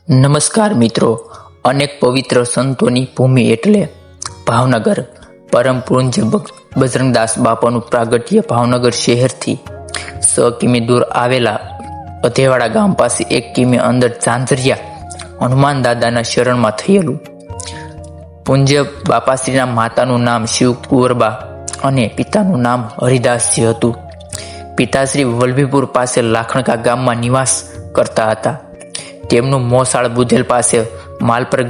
નમસ્કાર મિત્રો, અનેક પવિત્ર સંતોની ભૂમિ એટલે ભાવનગર. પરમ પૂજ્ય બજરંગદાસ બાપાનું પ્રાગટ્ય ભાવનગર શહેરથી 100 કિમી દૂર આવેલા અધેવાડા ગામ પાસે 1 કિમી અંદર ઝાંઝરિયા હનુમાન દાદાના શરણમાં થયેલું. પૂજ્ય બાપાશ્રીના માતાનું નામ શિવકુંવરબા અને પિતાનું નામ હરિદાસજી હતું. પિતાશ્રી વલભીપુર પાસે લાખણકા ગામમાં નિવાસ કરતા હતા. તેમનું મોસાળ બુધેલ પાસે માલપર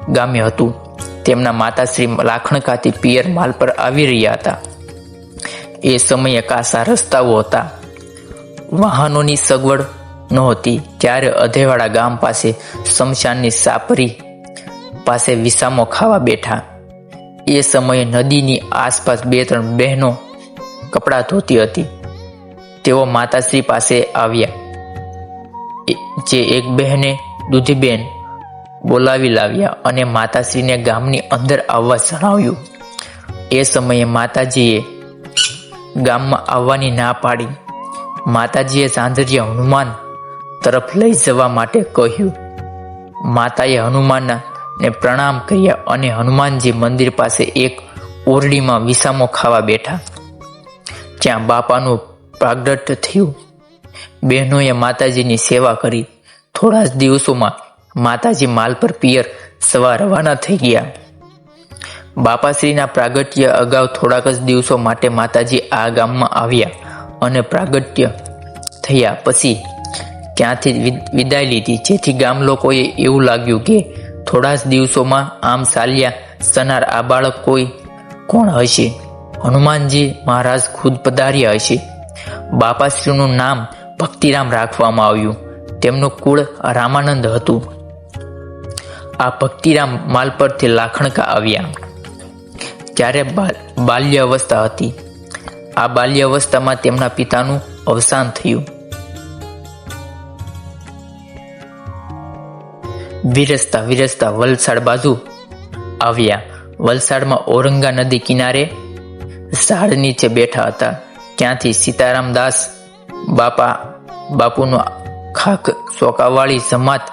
ગામે હતું. તેમના માતાશ્રી લાખણકાથી પિયર માલપર આવી રહ્યા હતા. એ સમયે કાસા રસ્તાઓ હતા, વાહનોની સગવડ નહોતી. ત્યારે અધેવાડા ગામ પાસે શમશાનની સાપરી પાસે વિસામો ખાવા બેઠા. એ સમયે નદીની આસપાસ 2-3 બહેનો કપડાં ધોતી હતી. તેઓ માતાશ્રી પાસે આવ્યા. જે એક બહેને દૂધીબેન બોલાવી લાવ્યા અને માતાશ્રીને ગામની અંદર આવવા જણાવ્યું. એ સમયે માતાજીએ ગામમાં આવવાની ના પાડી. માતાજીએ ઝાંઝરિયા હનુમાન તરફ લઈ જવા માટે કહ્યું. માતાએ હનુમાનને પ્રણામ કર્યા અને હનુમાનજી મંદિર પાસે એક ઓરડીમાં વિસામો ખાવા બેઠા. ત્યાં બાપાનું પ્રાગટ્ય થયું. બહેનોએ માતાજીની સેવા કરી. થોડા જ દિવસોમાં માતાજી માલપર પિયર સવાર રવાના થઈ ગયા. બાપાશ્રીના પ્રાગટ્ય અગાઉ થોડાક જ દિવસો માટે માતાજી આ ગામમાં આવ્યા અને પ્રાગટ્ય થયા પછી ત્યાંથી વિદાય લીધી. જેથી ગામ લોકોએ એવું લાગ્યું કે થોડા જ દિવસોમાં આમ ચાલ્યા સનાર આ બાળક કોણ હશે? હનુમાનજી મહારાજ ખુદ પધાર્યા હશે. બાપાશ્રીનું નામ ભક્તિરામ રાખવામાં આવ્યું. તેમનું કુળ રામાનંદ હતું. આ ભક્તિરામ માલપરથી લાખણકા આવ્યા ત્યારે બાલ્ય અવસ્થા હતી. આ બાલ્ય અવસ્થામાં તેમના પિતાનું અવસાન થયું. વિરસતા વલસાડ બાજુ આવ્યા. વલસાડમાં ઔરંગા નદી કિનારે ઝાડ નીચે બેઠા હતા. ત્યાંથી સીતારામદાસ બાપુનું ખાખ ચોકાવાળી જમાત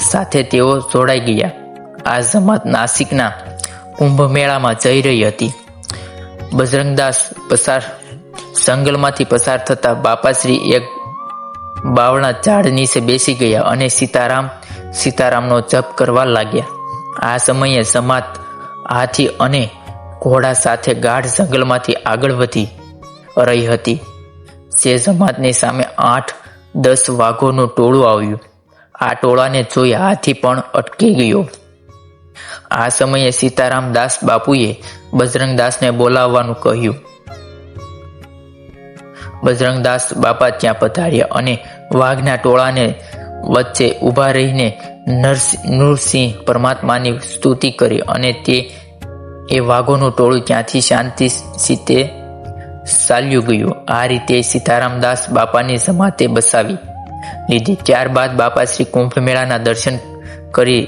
સાથે તેઓ જોડાઈ ગયા. આ જમાત નાસિકના કુંભ મેળામાં જઈ રહી હતી. બજરંગદાસ જંગલમાંથી પસાર થતા બાપાશ્રી એક બાવળના ઝાડ નીચે બેસી ગયા અને સીતારામનો જપ કરવા લાગ્યા. આ સમયે જમાત હાથી અને ઘોડા સાથે ગાઢ જંગલમાંથી આગળ વધી રહી હતી. જે જમાતની સામે 8-10 વાઘોનું ટોળું આવ્યું. આ ટોળાને જોઈ હાથી પણ અટકી ગયો. આ સમયે સીતારામદાસ બાપુએ બજરંગદાસને બોલાવવાનું કહ્યું. બજરંગદાસ બાપા ત્યાં પધાર્યા અને વાઘના ટોળાને વચ્ચે ઊભા રહીને નૃસિંહ પરમાત્માની સ્તુતિ કરી અને એ વાઘોનું ટોળું ત્યાંથી શાંતિ સીતે ચાલ્યું ગયું. આ રીતે સીતારામદાસ બાપાની જમાતે બસાવી લીધી. ત્યારબાદ બાપાશ્રી કુંભ મેળાના દર્શન કરી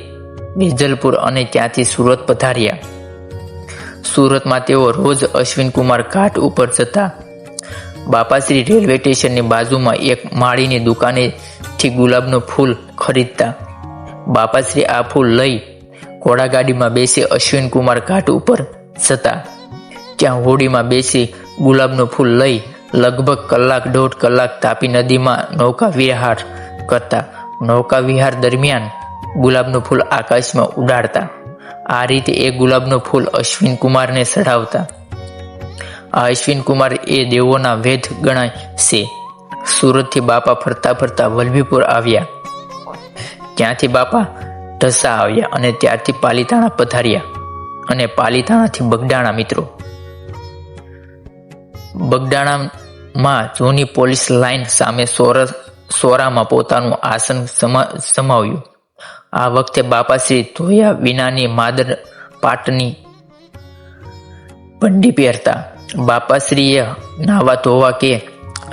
વેજલપુર અને ત્યાંથી સુરત પધાર્યા. સુરતમાં તેઓ રોજ અશ્વિનકુમાર ઘાટ ઉપર જતા. બાપાશ્રી રેલવે સ્ટેશનની બાજુમાં એક માળીની દુકાનેથી ગુલાબનું ફૂલ ખરીદતા. બાપાશ્રી આ ફૂલ લઈ ઘોડાગાડીમાં બેસી અશ્વિનકુમાર ઘાટ ઉપર જતા. ત્યાં હોડીમાં બેસી ગુલાબનું ફૂલ લઈ લગભગ 1-1.5 કલાક તાપી નદીમાં નૌકા વિહાર કરતા. નૌકા વિહાર દરમિયાન ગુલાબનું ફૂલ આકાશમાં ઉડાડતા. આ રીતે એ ગુલાબનું ફૂલ અશ્વિનકુમારને ચઢાવતા. આ અશ્વિનકુમાર એ દેવોના વેદ ગણાય છે. સુરતથી બાપા ફરતા વલભીપુર આવ્યા. ત્યાંથી બાપા ઢસા આવ્યા અને ત્યારથી પાલીતાણા પધાર્યા અને પાલીતાણાથી બગડાણા. મિત્રો, બગડાણામાં જૂની પોલીસ લાઇન સામે સોરામાં પોતાનું આસન સમાવ્યું. આ વખતે બાપાશ્રી ધોયા વિનાની માદર પાટની બંડી પહેરતા. બાપાશ્રીએ નાવા ધોવા કે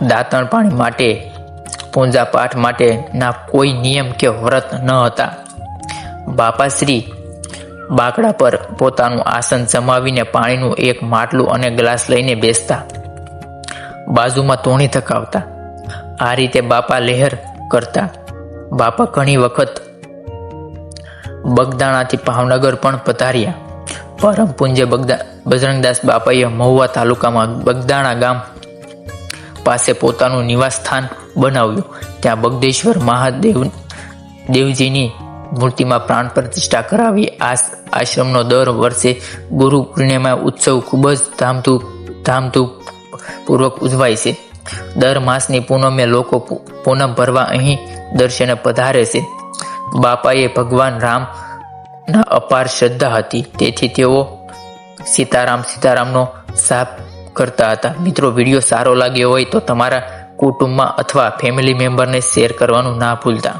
દાંતણ પાણી માટે પૂજા પાઠ માટેના કોઈ નિયમ કે વ્રત ન હતા. બાપાશ્રી બાકડા પર પોતાનું આસન જમાવીને પાણીનું એક માટલું અને ગ્લાસ લઈને બેસતા. બાજુમાં તોણી થકાવતા. આ રીતે બાપા લહેર કરતા. બાપા ઘણી વખત બગદાણાથી ભાવનગર પણ પધાર્યા. પરમ પૂજ્ય બજરંગદાસ બાપાએ મહુવા તાલુકામાં બગદાણા ગામ પાસે પોતાનું નિવાસ સ્થાન બનાવ્યું. ત્યાં બગદેશ્વર મહાદેવજીની મૂર્તિમાં પ્રાણ પ્રતિષ્ઠા કરાવી. આ આશ્રમનો દર વર્ષે ગુરુ પૂર્ણિમા ઉત્સવ ખૂબ જ ધામધૂમપૂર્વક ઉજવાય છે. દર માસની પૂનમે લોકો પૂનમ ભરવા અહીં દર્શને પધારે છે. બાપાએ ભગવાન રામના અપાર શ્રદ્ધા હતી, તેથી તેઓ સીતારામનો જાપ કરતા હતા. મિત્રો, વિડીયો સારો લાગ્યો હોય તો તમારા કુટુંબમાં અથવા ફેમિલી મેમ્બરને શેર કરવાનું ના ભૂલતા.